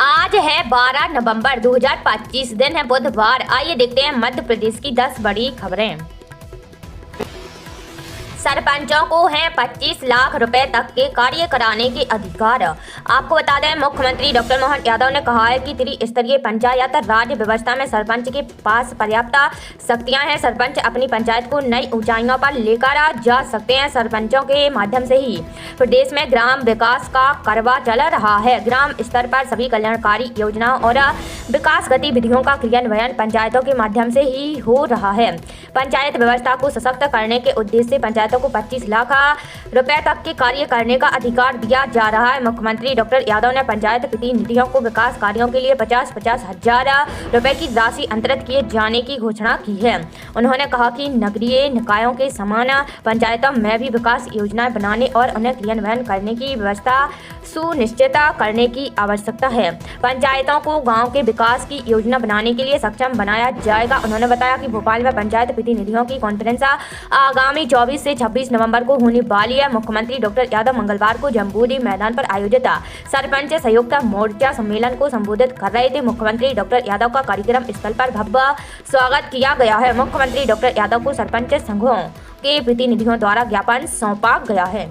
आज है 12 नवंबर 2025, दिन है बुधवार। आइए देखते हैं मध्य प्रदेश की 10 बड़ी खबरें। सरपंचों को हैं 25 लाख रुपए तक के कार्य कराने के अधिकार। आपको बता दें, मुख्यमंत्री डॉक्टर मोहन यादव ने कहा है कि त्रिस्तरीय पंचायत राज व्यवस्था में सरपंच के पास पर्याप्त शक्तियां हैं। सरपंच अपनी पंचायत को नई ऊंचाइयों पर लेकर जा सकते हैं। सरपंचों के माध्यम से ही प्रदेश में ग्राम विकास का करवा चल रहा है। ग्राम स्तर पर सभी कल्याणकारी योजनाओं और विकास गतिविधियों का क्रियान्वयन पंचायतों के माध्यम से ही हो रहा है। पंचायत व्यवस्था को सशक्त करने के उद्देश्य से पंचायतों को 25 लाख रुपए तक के कार्य करने का अधिकार दिया जा रहा है। मुख्यमंत्री डॉक्टर यादव ने पंचायत प्रतिनिधियों को विकास कार्यों के लिए 50-50 हजार रुपए की राशि अंतरित किए जाने की घोषणा की है। उन्होंने कहा कि नगरीय निकायों के समान पंचायतों में भी विकास योजनाएं बनाने और उन्हें क्रियान्वयन करने की व्यवस्था सुनिश्चित करने की आवश्यकता है। पंचायतों को गाँव के विकास की योजना बनाने के लिए सक्षम बनाया जाएगा। उन्होंने बताया कि भोपाल में पंचायत प्रतिनिधियों की कॉन्फ्रेंस आगामी 24 से 26 नवंबर को होने वाली है। मुख्यमंत्री डॉक्टर यादव मंगलवार को जम्बूरी मैदान पर आयोजित सरपंच संयुक्त मोर्चा सम्मेलन को संबोधित कर रहे थे। मुख्यमंत्री डॉक्टर यादव का कार्यक्रम स्थल पर भव्य स्वागत किया गया है। मुख्यमंत्री डॉक्टर यादव को सरपंच संघों के प्रतिनिधियों द्वारा ज्ञापन सौंपा गया है।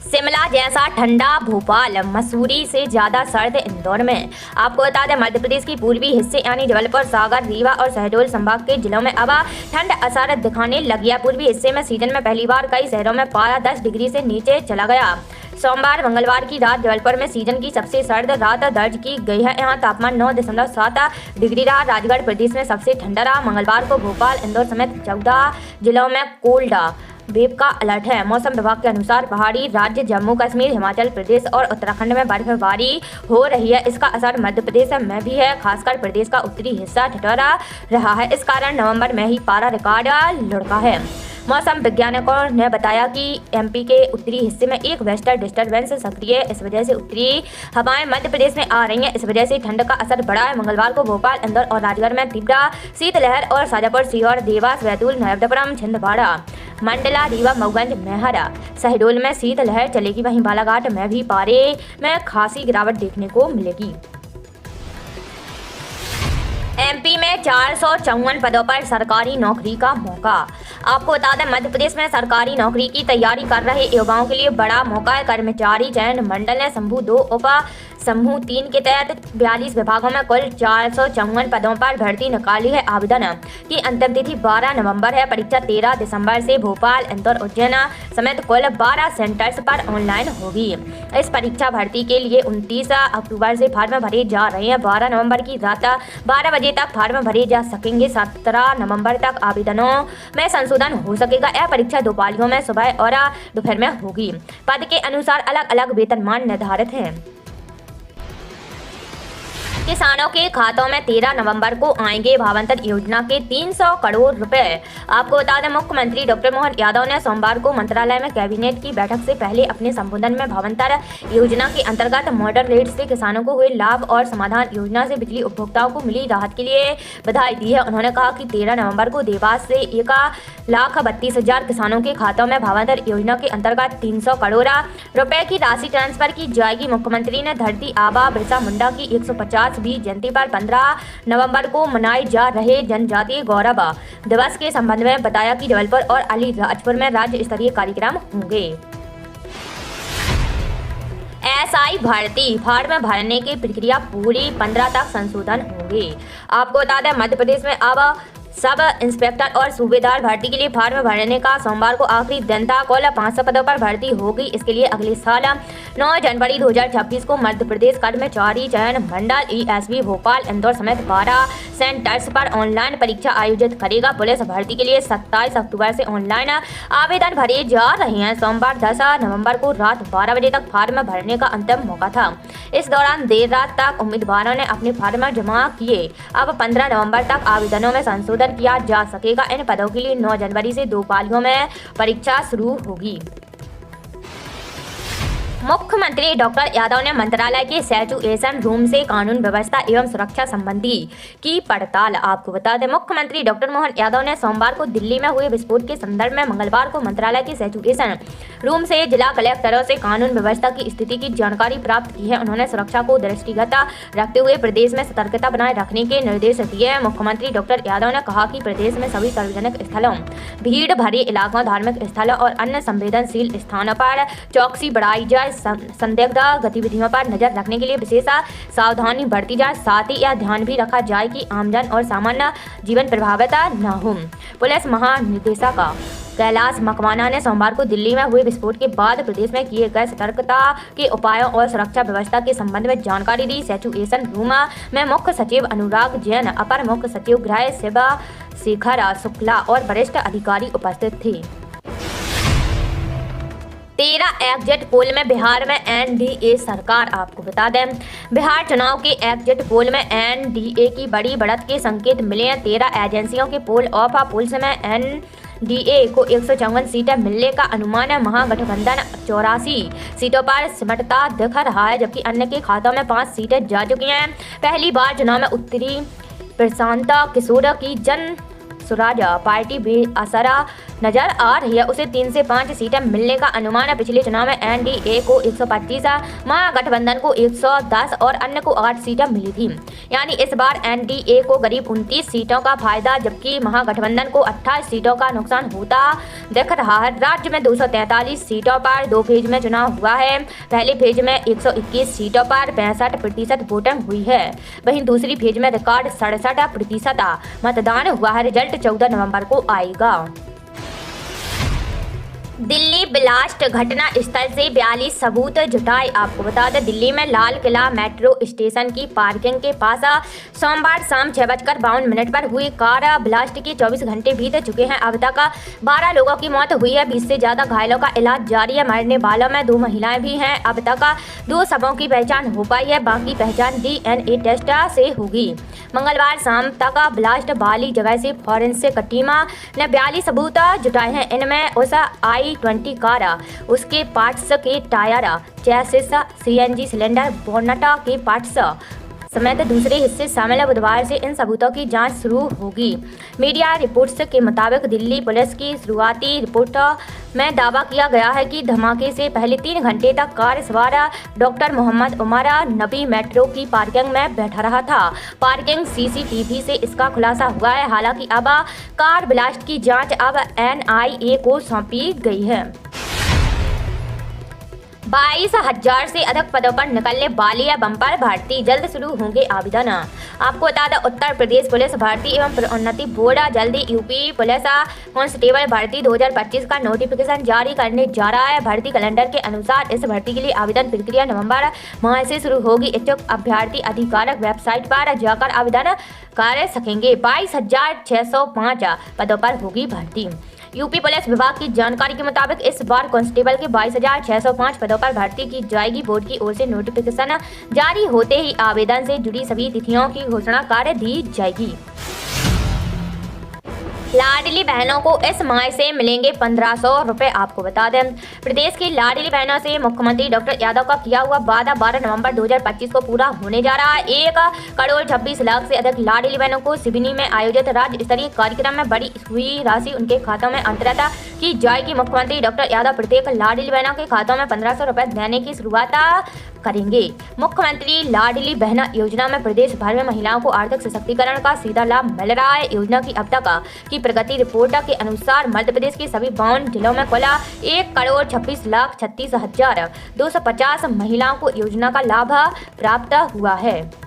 शिमला जैसा ठंडा भोपाल, मसूरी से ज्यादा सर्द इंदौर में। आपको बता दें, मध्य प्रदेश की पूर्वी हिस्से यानी जबलपुर, सागर, रीवा और शहडोल संभाग के जिलों में अब ठंड असर दिखाने लगी है। पूर्वी हिस्से में सीजन में पहली बार कई शहरों में पारा 10 डिग्री से नीचे चला गया। सोमवार मंगलवार की रात जबलपुर में सीजन की सबसे सर्द रात दर्ज की गई है। यहाँ तापमान 9.7 डिग्री रहा। राजगढ़ प्रदेश में सबसे ठंडा रहा। मंगलवार को भोपाल, इंदौर समेत 14 जिलों में कोल्ड वेव का अलर्ट है। मौसम विभाग के अनुसार पहाड़ी राज्य जम्मू कश्मीर, हिमाचल प्रदेश और उत्तराखंड में बर्फबारी हो रही है। इसका असर मध्य प्रदेश में भी है। खासकर प्रदेश का उत्तरी हिस्सा ठिठुरा रहा है। इस कारण नवंबर में ही पारा रिकॉर्ड लुढ़का है। मौसम वैज्ञानिकों ने बताया कि एमपी के उत्तरी हिस्से में एक वेस्टर्न डिस्टर्बेंस सक्रिय है। इस वजह से उत्तरी हवाएं मध्य प्रदेश में आ रही हैं। इस वजह से ठंड का असर बढ़ा है। मंगलवार को भोपाल, इंदौर और राजगढ़ में तीव्र शीतलहर और शाजापुर, सीहोर, देवास, बैतूल, नर्मदापुरम, छिंदवाड़ा, मंडला, रीवा, मऊगंज, मेहरा, शहडोल में शीतलहर चलेगी। वहीं बालाघाट में भी पारे में खासी गिरावट देखने को मिलेगी। एमपी में 454 पदों पर सरकारी नौकरी का मौका। आपको बता दें, मध्य प्रदेश में सरकारी नौकरी की तैयारी कर रहे युवाओं के लिए बड़ा मौका है। कर्मचारी चयन मंडल ने समूह 2 उप समूह 3 के तहत 42 विभागों में कुल 454 पदों पर भर्ती निकाली है। आवेदन की अंतिम तिथि 12 नवंबर है। परीक्षा 13 दिसंबर से भोपाल, इंदौर, उज्जैन समेत कुल 12 सेंटर्स पर ऑनलाइन होगी। इस परीक्षा भर्ती के लिए 29 अक्टूबर से फार्म भरे जा रहे हैं। 12 नवंबर की रात 12 बजे तक फार्म भरे जा सकेंगे। 17 नवंबर तक आवेदनों में संशोधन हो सकेगा। यह परीक्षा 2 पालियों में सुबह और दोपहर में होगी। पद के अनुसार अलग अलग वेतनमान निर्धारित हैं। किसानों के खातों में 13 नवंबर को आएंगे भावांतर योजना के 300 करोड़ रुपए। आपको बता दें, मुख्यमंत्री डॉक्टर मोहन यादव ने सोमवार को मंत्रालय में कैबिनेट की बैठक से पहले अपने संबोधन में भावांतर योजना के अंतर्गत मॉडल रेट से किसानों को हुए लाभ और समाधान योजना से बिजली उपभोक्ताओं को मिली राहत के लिए बधाई दी है। उन्होंने कहा कि 13 नवंबर को देवास से 1,32,000 किसानों के खातों में भावांतर योजना के अंतर्गत 300 करोड़ रुपए की राशि ट्रांसफर की जाएगी। मुख्यमंत्री ने धरती आबा बिरसा मुंडा की 150वीं जयंती पर 15 नवंबर को मनाए जा रहे जनजातीय गौरव दिवस के संबंध में बताया कि जबलपुर और अलीराजपुर में राज्य स्तरीय कार्यक्रम होंगे। एसआई भर्ती फॉर्म भरने की प्रक्रिया पूरी 15 तक संशोधन होंगे। आपको बता दें, मध्य प्रदेश में अब सब इंस्पेक्टर और सूबेदार भर्ती के लिए फॉर्म भरने का सोमवार को आखिरी दिन था। कुल 500 पदों पर भर्ती होगी। इसके लिए अगले साल 9 जनवरी 2026 को मध्य प्रदेश कर्मचारी चयन मंडल ईएसवी भोपाल, इंदौर समेत 12 सेंटर्स पर ऑनलाइन परीक्षा आयोजित करेगा। पुलिस भर्ती के लिए 27 अक्टूबर से ऑनलाइन आवेदन भरे जा रहे हैं। सोमवार 10 नवंबर को रात 12 बजे तक फॉर्म भरने का अंतिम मौका था। इस दौरान देर रात तक उम्मीदवारों ने अपने फॉर्म जमा किए। अब 15 नवंबर तक आवेदनों में संशोधन किया जा सकेगा। इन पदों के लिए 9 जनवरी से 2 पालियों में परीक्षा शुरू होगी। मुख्यमंत्री डॉक्टर यादव ने मंत्रालय के सिचुएशन रूम से कानून व्यवस्था एवं सुरक्षा संबंधी की पड़ताल। आपको बता दें, मुख्यमंत्री डॉक्टर मोहन यादव ने सोमवार को दिल्ली में हुए विस्फोट के संदर्भ में मंगलवार को मंत्रालय के सिचुएशन रूम से जिला कलेक्टरों से कानून व्यवस्था की स्थिति की जानकारी प्राप्त की है। उन्होंने सुरक्षा को दृष्टिगत रखते हुए प्रदेश में सतर्कता बनाए रखने के निर्देश दिए हैं। मुख्यमंत्री डॉक्टर यादव ने कहा कि प्रदेश में सभी सार्वजनिक स्थलों, भीड़ भरे इलाकों, धार्मिक स्थलों और अन्य संवेदनशील स्थानों पर चौकसी बढ़ाई जाए, संदिग्ध गतिविधियों पर नजर रखने के लिए विशेष सावधानी बरती जाए। साथ ही यह ध्यान भी रखा जाए कि आमजन और सामान्य जीवन प्रभावित न हो। पुलिस महानिदेशक कैलाश मकवाना ने सोमवार को दिल्ली में हुए विस्फोट के बाद प्रदेश में किए गए सतर्कता के उपायों और सुरक्षा व्यवस्था के संबंध में जानकारी दी। सिचुएशन रूम में मुख्य सचिव अनुराग जैन, अपर मुख्य सचिव गृह शिवा शेखर शुक्ला और वरिष्ठ अधिकारी उपस्थित थे। 13 एग्जिट पोल में बिहार में एनडीए सरकार। आपको बता दें, बिहार चुनाव के एग्जिट पोल में एनडीए की बड़ी बढ़त के संकेत मिले हैं। 13 एजेंसियों के पोल ऑफ पोल्स में एनडीए को 154 सीटें मिलने का अनुमान है। महागठबंधन 84 सीटों पर सिमटता दिख रहा है, जबकि अन्य के खातों में 5 सीटें जा चुकी हैं। पहली बार चुनाव में उत्तरी प्रशांत किशोर की जन स्वराज पार्टी बेअसरा नजर आ रही है। उसे 3 से 5 सीटें मिलने का अनुमान है। पिछले चुनाव में एनडीए को 125, महागठबंधन को 110 और अन्य को 8 सीटें मिली थी। यानी इस बार एनडीए को करीब 29 सीटों का फायदा, जबकि महागठबंधन को 28 सीटों का नुकसान होता दिख रहा है। राज्य में 243 सीटों पर 2 फेज में चुनाव हुआ है। पहले फेज में 121 सीटों पर 65% वोटिंग हुई है, वहीं दूसरी फेज में रिकॉर्ड 67% मतदान हुआ है। रिजल्ट 14 नवंबर को आएगा। दिल्ली ब्लास्ट घटना स्थल से 42 सबूत जुटाए। आपको बता दें, दिल्ली में लाल किला मेट्रो स्टेशन की पार्किंग के पास सोमवार शाम 6:52 पर हुई कार ब्लास्ट के 24 घंटे बीत चुके हैं। अब तक 12 लोगों की मौत हुई है, 20 से ज्यादा घायलों का इलाज जारी है। मरने वालों में 2 महिलाएं भी हैं। अब तक 2 शवों की पहचान हो पाई है, बाकी पहचान डीएनए टेस्ट से होगी। मंगलवार शाम तक ब्लास्ट वाली जगह से फॉरेंसिक टीम ने 42 सबूत जुटाए हैं। इनमें उस i20 कार, उसके पार्ट्स के tyre, chassis, CNG cylinder, bonnet के पार्ट्स समेत दूसरे हिस्से शामिल है। बुधवार से इन सबूतों की जांच शुरू होगी। मीडिया रिपोर्ट्स के मुताबिक दिल्ली पुलिस की शुरुआती रिपोर्ट में दावा किया गया है कि धमाके से पहले 3 घंटे तक कार सवार डॉक्टर मोहम्मद उमर नबी मेट्रो की पार्किंग में बैठा रहा था। पार्किंग सीसीटीवी से इसका खुलासा हुआ है। हालांकि अब कार ब्लास्ट की जांच अब एनआईए को सौंपी गई है। 22,000 से अधिक पदों पर निकलने वाली है बम्पर भर्ती, जल्द शुरू होंगे आवेदन। आपको बता दें, उत्तर प्रदेश पुलिस भर्ती एवं प्रोन्नति बोर्ड जल्दी यूपी पुलिस कांस्टेबल भर्ती 2025 का नोटिफिकेशन जारी करने जा रहा है। भर्ती कैलेंडर के अनुसार इस भर्ती के लिए आवेदन प्रक्रिया नवंबर माह से शुरू होगी। इच्छुक अभ्यर्थी आधिकारिक वेबसाइट पर जाकर आवेदन कर सकेंगे। 22,605 पदों पर होगी भर्ती। यूपी पुलिस विभाग की जानकारी के मुताबिक इस बार कांस्टेबल के 22,605 पदों पर भर्ती की जाएगी। बोर्ड की ओर से नोटिफिकेशन जारी होते ही आवेदन से जुड़ी सभी तिथियों की घोषणा कर दी जाएगी। लाडली बहनों को इस माह से मिलेंगे 1,500 रुपए। आपको बता दें, प्रदेश की लाडली बहनों से मुख्यमंत्री डॉक्टर यादव का किया हुआ वादा 12 नवंबर 2025 को पूरा होने जा रहा है। 1,26,00,000 से अधिक लाडली बहनों को सिवनी में आयोजित राज्य स्तरीय कार्यक्रम में बड़ी हुई राशि उनके खातों में अंतरित की जाएगी। मुख्यमंत्री डॉक्टर यादव प्रत्येक लाडली बहनों के खातों में 1,500 रुपए देने की शुरुआत करेंगे। मुख्यमंत्री लाडली बहना योजना में प्रदेश भर में महिलाओं को आर्थिक सशक्तिकरण का सीधा लाभ मिल रहा है। योजना की अब तक की प्रगति रिपोर्ट के अनुसार मध्य प्रदेश के सभी 52 जिलों में कुल 1,26,36,250 महिलाओं को योजना का लाभ प्राप्त हुआ है।